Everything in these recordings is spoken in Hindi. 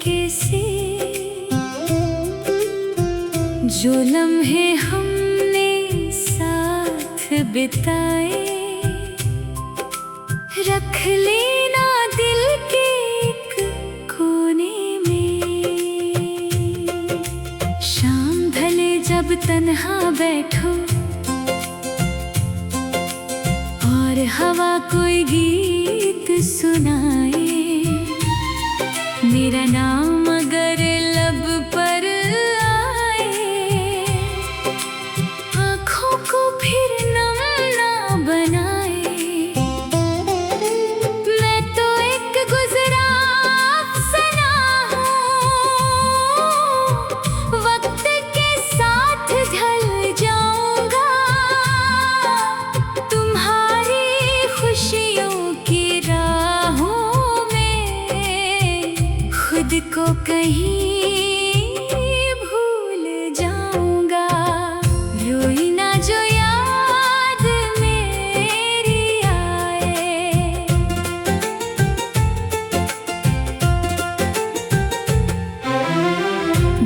तरीके से जो लम्हे हमने साथ बिताए, रख लेना दिल के एक कोने में। शाम ढले जब तन्हा बैठो और हवा कोई गीत सुनाए, मेरा नाम अगर लब पर आए, आँखों को फिर नम ना बनाए। मैं तो एक गुजरा अफसाना हूँ, वक्त के साथ ढल जाऊंगा। तुम्हारी खुशियों की राहों में खुद को कहीं भूल जाऊंगा। रोई ना जो याद मेरी आए,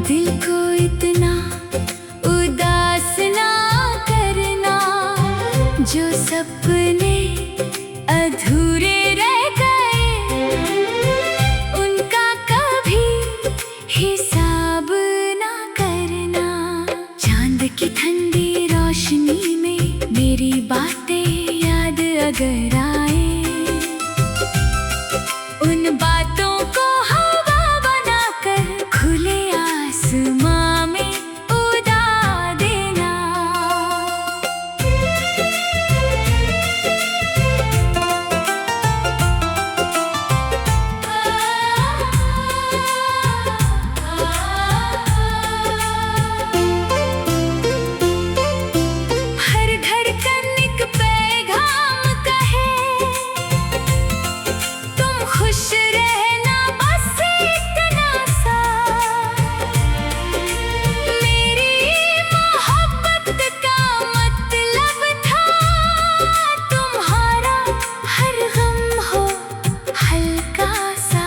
दिल को इतना उदास ना करना, जो सपने अधूरे रह गए, उनका कभी हिसाब ना करना। चांद की ठंडी रोशनी में मेरी बातें याद अगर आए, उन बातों को हवा बनाकर खुले आसमां में उड़ा देना। हर धड़कन एक पैगाम कहे, तुम खुश रहना बस इतना सा। मेरी मोहब्बत का मतलब था तुम्हारा हर गम हो हल्का सा।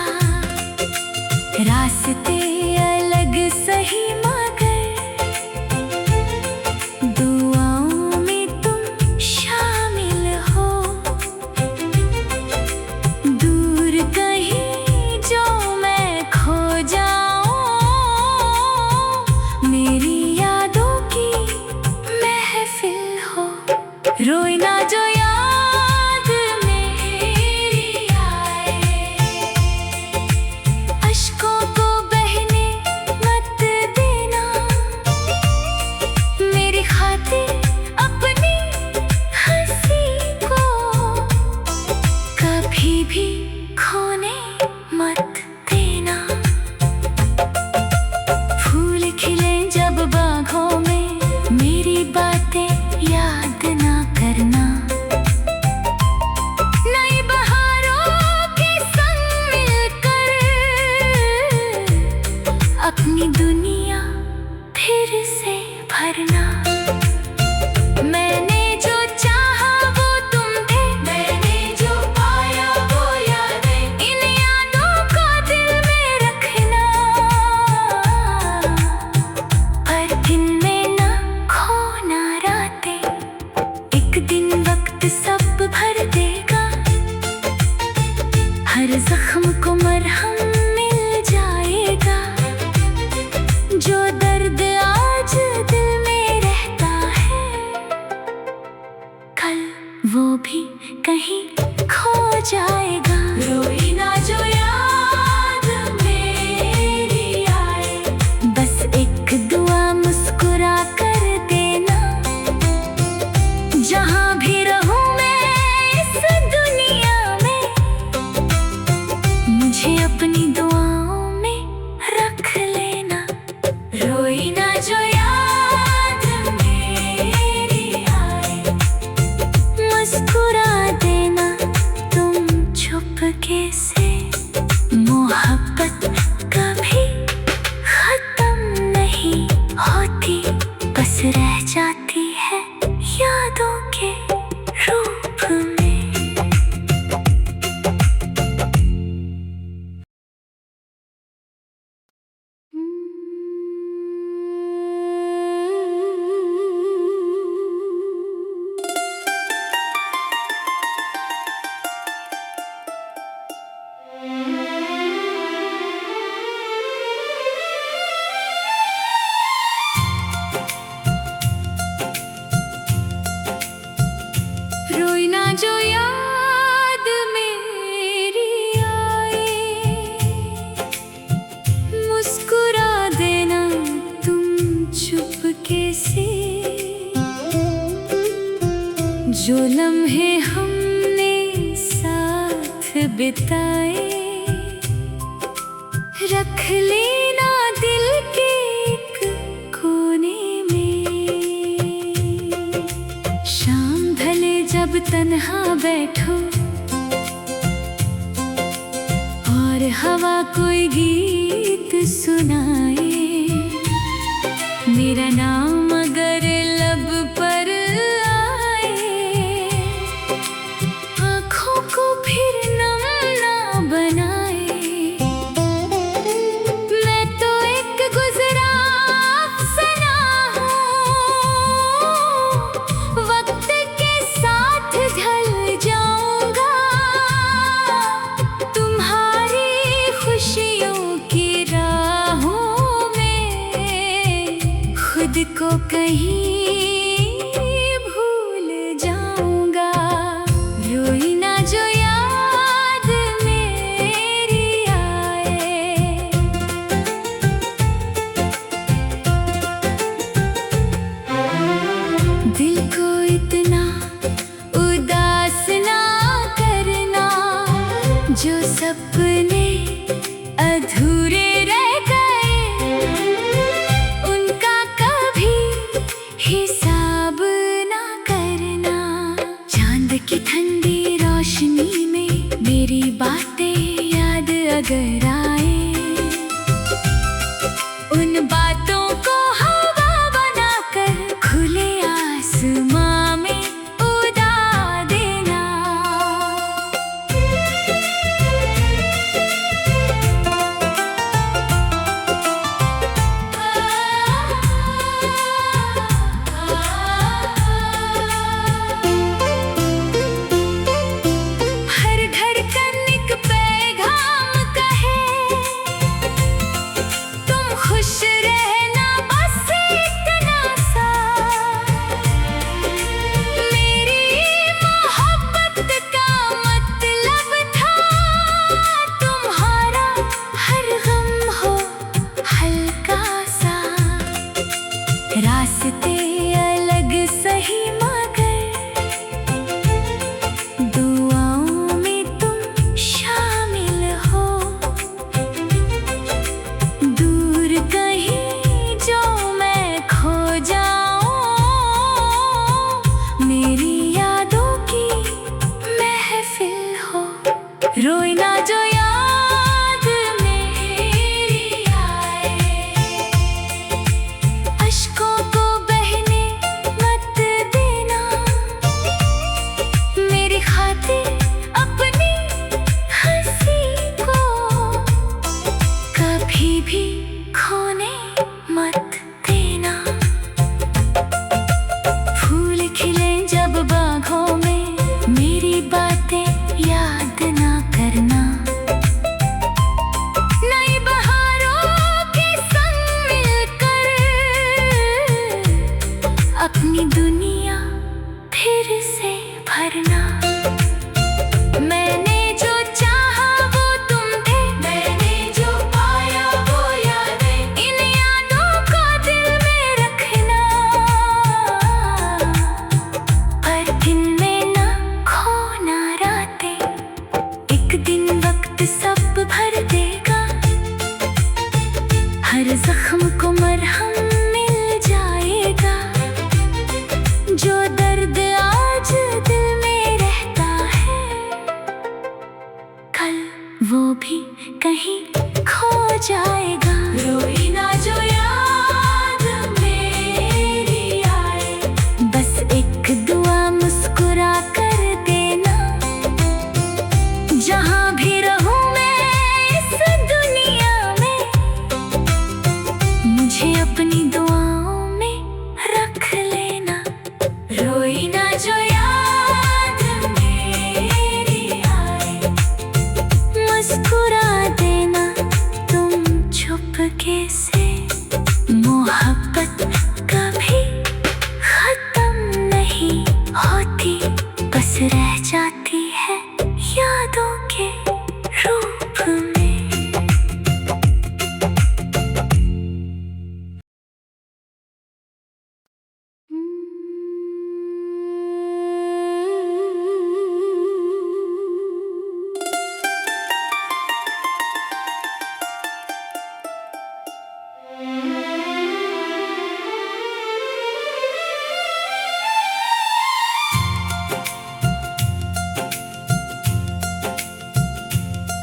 रास्ते अलग सही मगर दुआओं में तुम शामिल हो। दूर कहीं जो मैं खो जाऊं, मेरी यादों की महफिल हो। रोई ना जो याद मेरी आए, अश्कों को बहने मत देना। मेरी खातिर अपनी हंसी को कभी भी खोने मत देना। फूल खिले जब बागों में, मेरी बातें याद ना करना। नई बहारों के संग मिलकर अपनी दुनिया फिर से भरना। मैंने जो चाहा वो तुम थे, मैंने जो पाया वो यादें, इन यादों को दिल में रखना। पर इनमें ना खोना रातें, एक दिन वक्त सब भर देगा। हर जख्म को मरहम मिल जाएगा। जो दर्द आज दिल में रहता है, कल वो भी कहीं खो जाएगा। रोई ना जो याद मेरी आए, बस एक दुआ मुस्कुरा कर देना। जहां भी रहूं मैं इस दुनिया में, मुझे अपनी दुआओं में रख लेना। रोई ना जो याद मेरी आए, मुस्कुरा देना तुम चुपके से। मोहब्बत कभी खत्म नहीं होती, बस रह जाती है यादों के रूप में। बिताए, रख लेना दिल के एक कोने में। शाम ढले जब तन्हा बैठो और हवा कोई गीत सुनाए, मेरा नाम अगर लब पर आए, आँखों को फिर नम ना बनाए। मैं तो एक गुजरा अफसाना हूँ, वक्त के साथ ढल जाऊंगा। तुम्हारी खुशियों की राहों में खुद को कहीं भूल जाऊंगा। रोई ना जो याद मेरी आए, दिल को इतना उदास ना करना, जो सपने अधूरे रह गए, उनका कभी हिसाब ना करना। चांद की ठंडी रोशनी में मेरी बातें याद अगर आए, उन बातों को हवा बनाकर खुले आसमां में उड़ा देना। हर धड़कन एक पैगाम कहे, तुम खुश रहना बस इतना सा। मेरी मोहब्बत का मतलब था तुम्हारा हर गम हो हल्का सा। रास्ते अलग सही मगर दुआओं में तुम शामिल हो। दूर कहीं जो मैं खो जाऊं, मेरी यादों की महफिल हो। रोई ना जो याद मेरी आए, अश्कों को बहने मत देना। मेरी खातिर अपनी हंसी को कभी भी खोने मत देना। फूल खिले जब बागों में, मेरी बातें याद ना करना। नई बहारों के संग मिलकर अपनी दुनिया फिर से भरना। मैंने जो चाहा वो तुम थे, मैंने जो पाया वो यादें, इन यादों को दिल में रखना। पर इनमें ना खोना रातें, एक दिन वक्त सब भर देगा। हर जख्म को मरहम मिल जाएगा। जो दर्द आज दिल में रहता है, कल वो भी कहीं खो जाएगा। रोई ना जो याद मेरी आए, बस एक दुआ मुस्कुरा कर देना। जहां भी रहूं मैं इस दुनिया में, मुझे अपनी दुआओं में रख लेना। रोई ना जो याद मेरी आए, मुस्कुरा देना तुम चुपके से। मोहब्बत कभी खत्म नहीं होती, बस रह जाती है यादों के रूप में।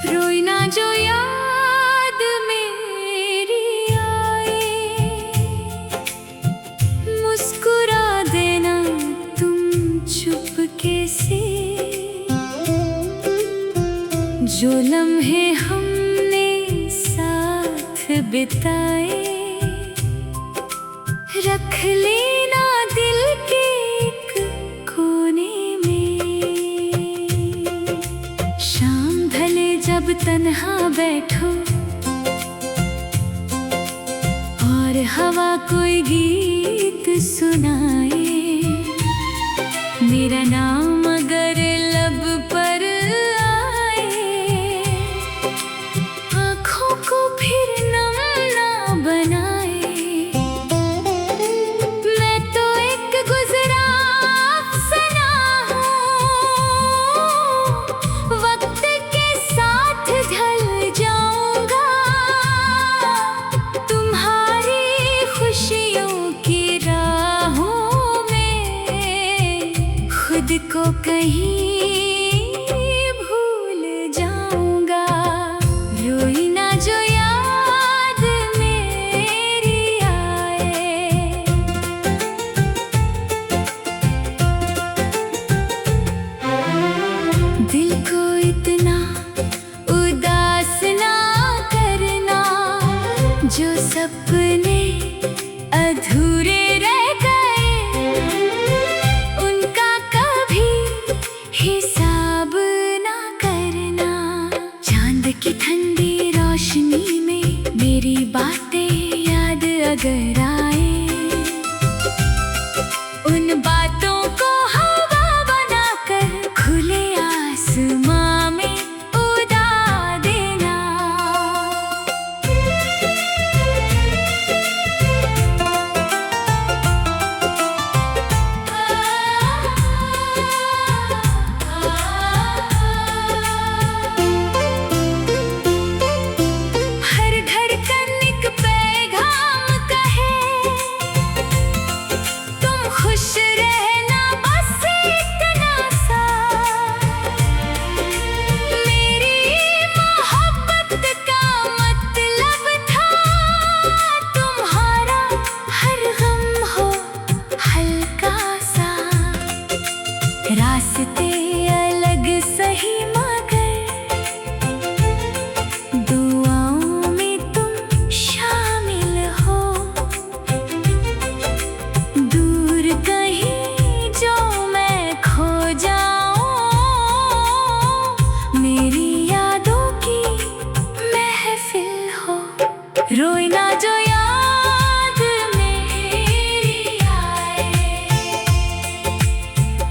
रोई ना जो याद मेरी आए, मुस्कुरा देना तुम चुपके से। जो लम्हे हमने साथ बिताए, रख लेना दिल के एक कोने में। शाम ढले जब तन्हा बैठो और हवा कोई गीत सुनाए, मेरा नाम अगर लब पर आए, आँखों को फिर नम ना बनाए। मैं तो एक गुजरा अफसाना हूँ, वक्त के साथ ढल जाऊंगा। तुम्हारी खुशियों की राहों में खुद को कहीं भूल जाऊंगा। रोई ना जो याद मेरी आए। दिल को इतना उदास ना करना, जो सपने अधूरे रह गए, उनका कभी हिसाब ना करना। चांद की ठंडी रोशनी में मेरी बातें याद अगर आए, उन बातों को हवा बनाकर खुले आसमां में उड़ा देना। हर धड़कन एक पैगाम कहे, तुम खुश रहना बस इतना सा। मेरी मोहब्बत का मतलब था तुम्हारा हर गम हो हल्का सा। रास्ते अलग सही मगर दुआओं में तुम शामिल हो। दूर कहीं जो मैं खो जाऊं, मेरी यादों की महफिल हो। रोई ना जो याद मेरी आए,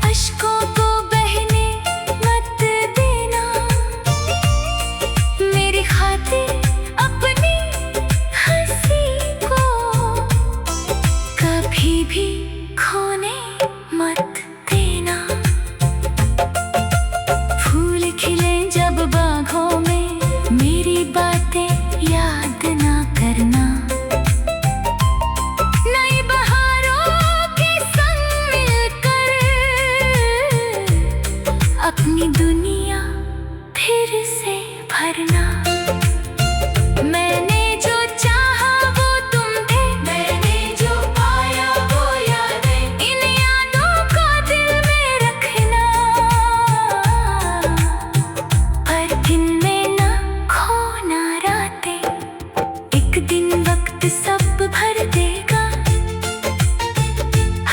अश्कों को बहने मत देना। मेरी खातिर अपनी हंसी को कभी भी खोने मत देना। फूल खिले जब बागों में, मेरी बातें याद ना करना। नई बहारों के संग मिलकर अपनी दुनिया फिर से भरना। मैंने जो चाहा वो तुम थे, मैंने जो पाया वो यादें, इन यादों को दिल में रखना। पर इनमें ना खोना रातें, एक दिन वक्त सब भर देगा।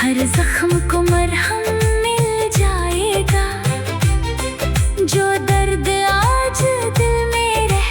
हर जख्म को मरहम मिल जाएगा। जो दर्द आज दिल में रह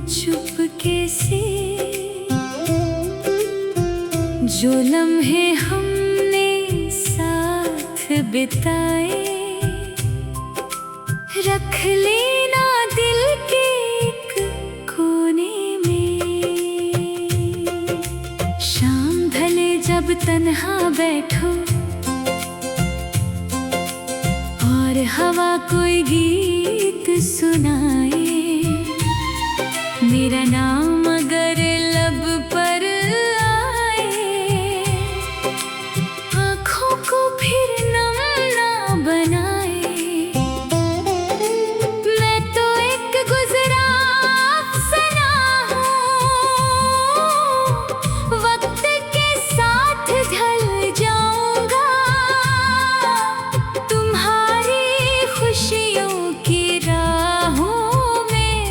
चुपके से जो लम्हे हमने साथ बिताए, रख लेना दिल के एक कोने में। शाम ढले जब तन्हा बैठो और हवा कोई गीत सुनाए, मेरा नाम अगर लब पर आए, आँखों को फिर नम ना बनाए। मैं तो एक गुजरा अफसाना हूँ, वक्त के साथ ढल जाऊंगा। तुम्हारी खुशियों की राहों में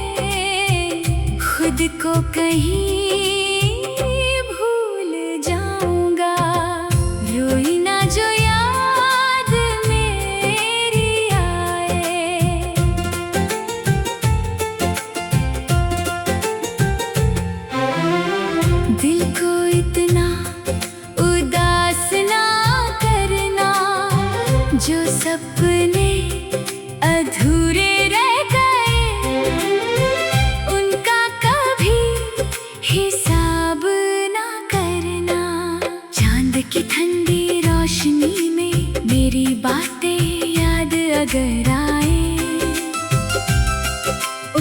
खुद को कहीं भूल जाऊंगा। रोई ना जो याद मेरी आए, दिल को इतना उदास ना करना, जो सपने अधूरे रह गए, उनका कभी हिसाब ना करना। चांद की ठंडी रोशनी में मेरी बातें याद अगर आए,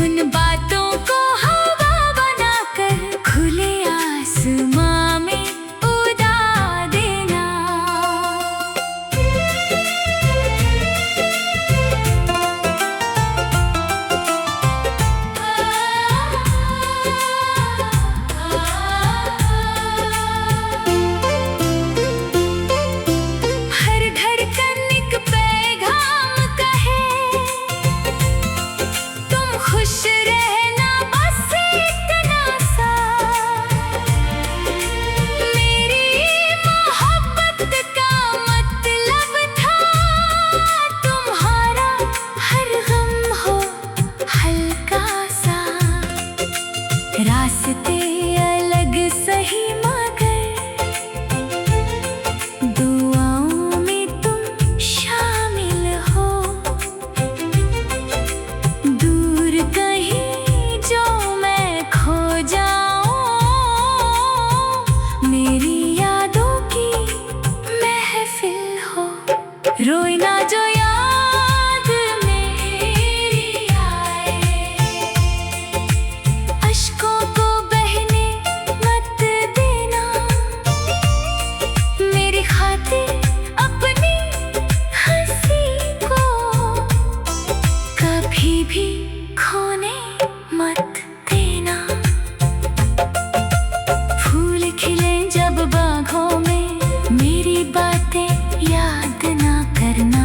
उन बातों को हवा बनाकर खुले आसमां में उड़ा देना। हर धड़कन एक पैगाम कहे, तुम खुश रहना बस इतना सा। मेरी मोहब्बत का मतलब था तुम्हारा हर गम हो हल्का सा। रास्ते अलग सही मगर दुआओं में तुम शामिल हो। दूर कहीं जो मैं खो जाऊं, मेरी यादों की महफिल हो। रोई ना जो याद मेरी आए, अश्कों को बहने मत देना। मेरी खातिर अपनी हंसी को कभी भी खोने मत देना। फूल खिले जब बागों में, मेरी बातें याद ना करना।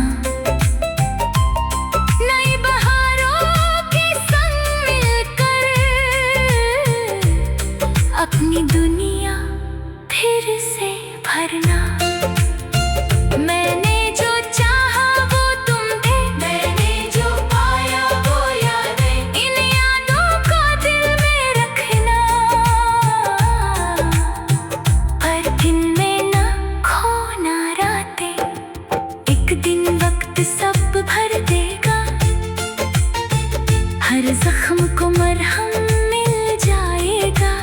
नई बहारों के संग मिलकर अपनी दुनिया फिर से भरना। मैंने जो चाहा वो तुम थे, मैंने जो पाया वो यादें, इन यादों को दिल में रखना। पर दिन में ना खोना रातें, एक दिन वक्त सब भर देगा। हर जख्म को मरहम मिल जाएगा।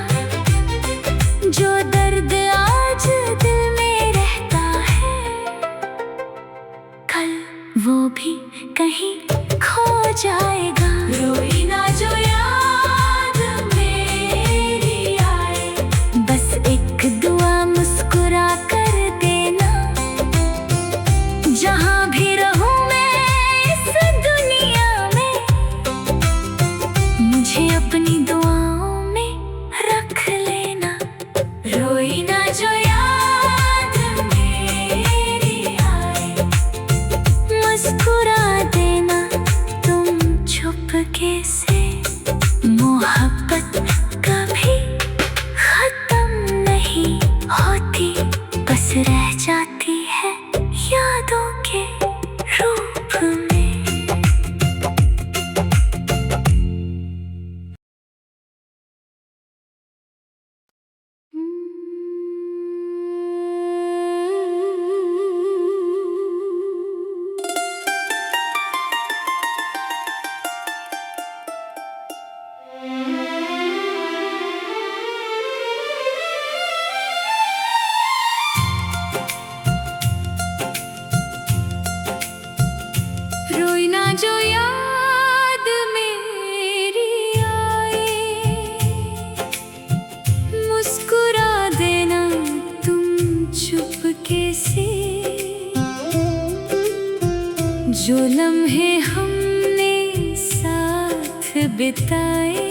बिताए।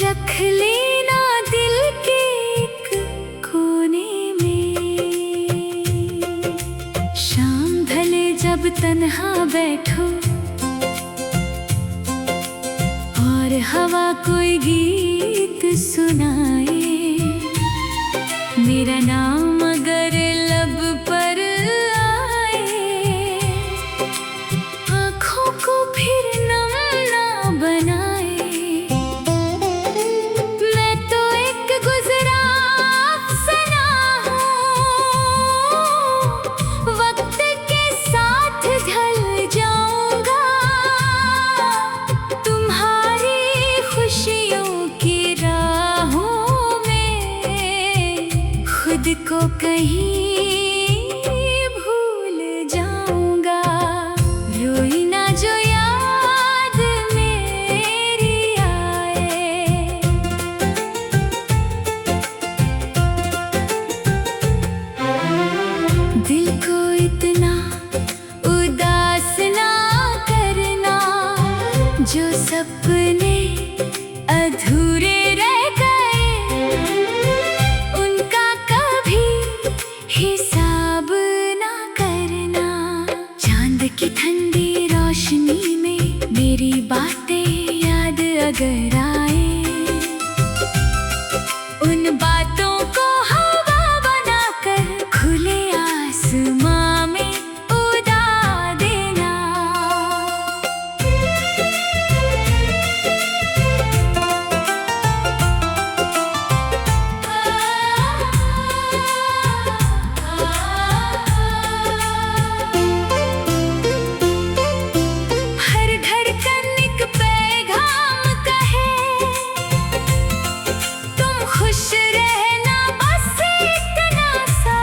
रख लेना दिल के एक कोने में। शाम ढले जब तन्हा बैठो और हवा कोई गीत सुनाए। मेरा नाम अगर लब पर आए, आँखों को फिर नम ना बनाए। मैं तो एक गुजरा अफसाना हूँ, वक्त के साथ ढल जाऊंगा। तुम्हारी खुशियों की राहों में खुद को कहीं भूल जाऊंगा। रोई ना जो याद मेरी आए। दिल को इतना उदास ना करना, जो सपने अधूरे रह गए उनका कभी हिसाब ना करना। चांद की ठंडी रोशनी में मेरी बातें याद अगर आए, उन बातों को हवा बनाकर खुले आसमां में उड़ा देना। हर धड़कन एक पैगाम कहे, तुम खुश रहना बस इतना सा।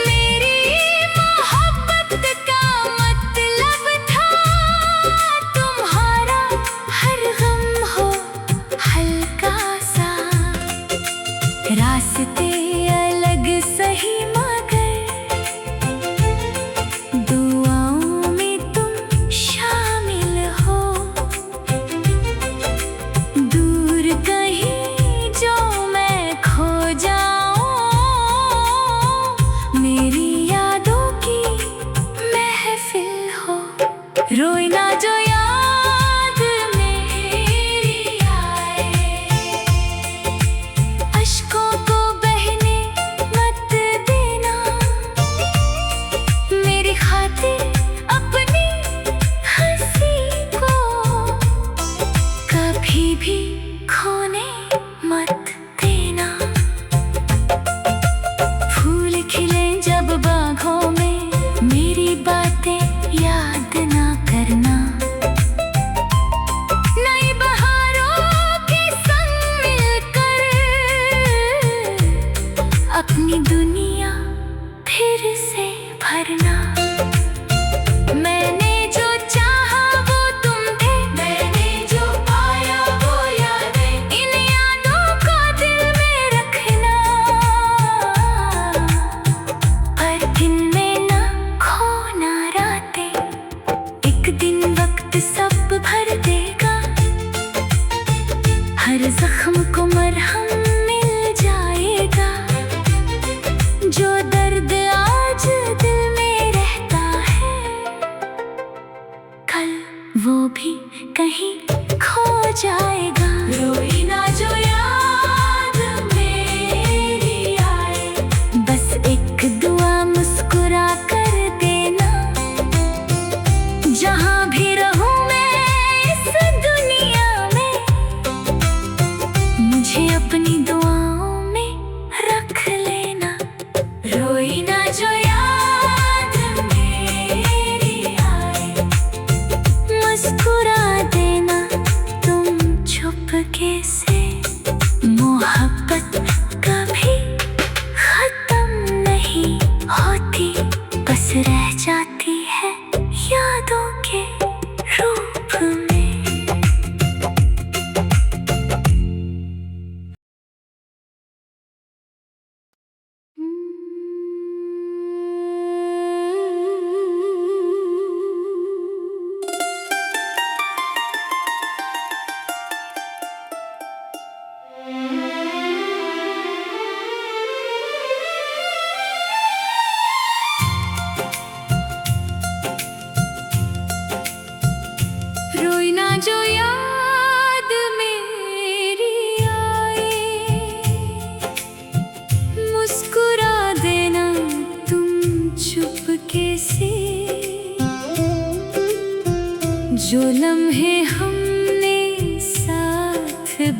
मेरी मोहब्बत का मतलब था तुम्हारा हर गम हो हल्का सा। रास्ते अलग सही मगर दुआओं में तुम शामिल हो। दूर कहीं जो मैं खो जाऊं, मेरी यादों की महफिल हो। रोई ना जो याद मेरी आए, अश्कों को बहने मत देना। मेरी खातिर अपनी हंसी को कभी भी खोने मत देना। फूल खिले जब बागों में मेरी बातें याद ना करना। नई बहारों के संग मिलकर अपनी दुनिया फिर से भरना। मैंने जो चाहा वो तुम थे, मैंने जो पाया वो यादें। इन यादों को दिल में रखना, पर इनमें ना खोना रातें। एक दिन वक्त सब भर देगा, हर जख्म को मरहम मिल जाएगा। जो दर्द आज दिल में रहता है, कल वो भी कहीं खो जाएगा। रोई ना जो याद मेरी आए, बस एक दुआ मुस्कुरा कर देना। जहाँ भी रहूं मैं इस दुनिया में, मुझे अपनी दुआओं में रख लेना। रोई ना जो याद मेरी आए, मुस्कुरा देना तुम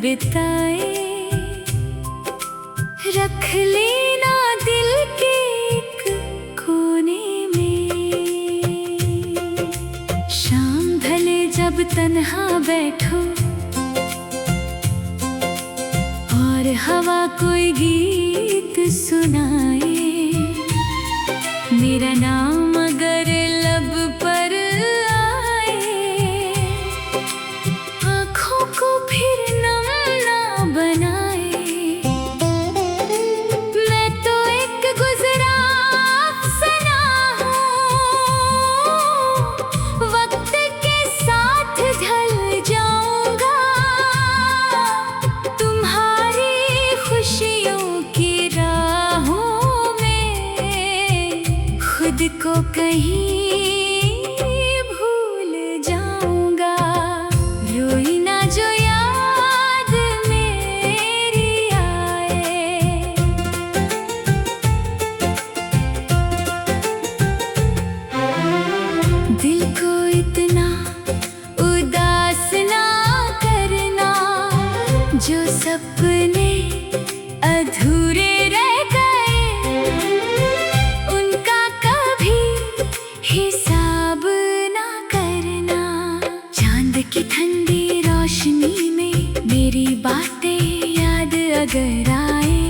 बिताए, रख लेना दिल के एक कोने में। शाम ढले जब तन्हा बैठो और हवा कोई गीत सुनाए, मेरा नाम अगर लब पर आए, आँखों को फिर नम ना बनाए। मैं तो एक गुजरा अफसाना हूँ, वक्त के साथ ढल जाऊंगा। तुम्हारी खुशियों की राहों में खुद को कहीं भूल जाऊंगा। रोई ना जो याद मेरी आए, दिल को इतना उदास ना करना, जो सपने अधूरे रह गए, उनका कभी हिसाब ना करना। चांद की ठंडी रोशनी में मेरी बातें याद अगर आए,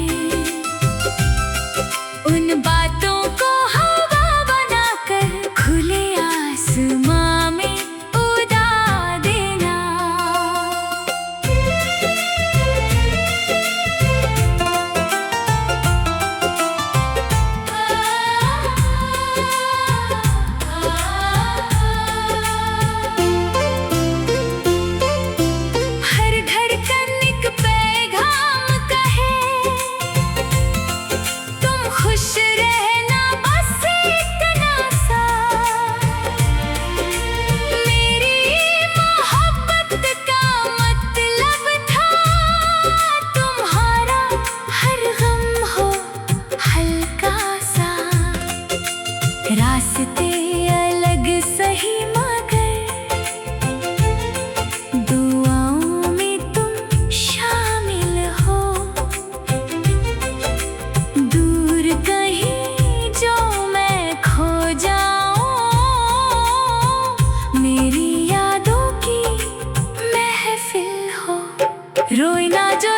उन बातों को हवा बनाकर खुले आसमां में उड़ा देना। हर धड़कन एक पैगाम कहे, तुम खुश रहना बस इतना सा। मेरी मोहब्बत का मतलब था तुम्हारा हर गम हो हल्का सा। रास्ते अलग सही मगर दुआओं में तुम शामिल हो। दूर कहीं जो मैं खो जाऊं, मेरी यादों की महफिल हो। रोई ना जो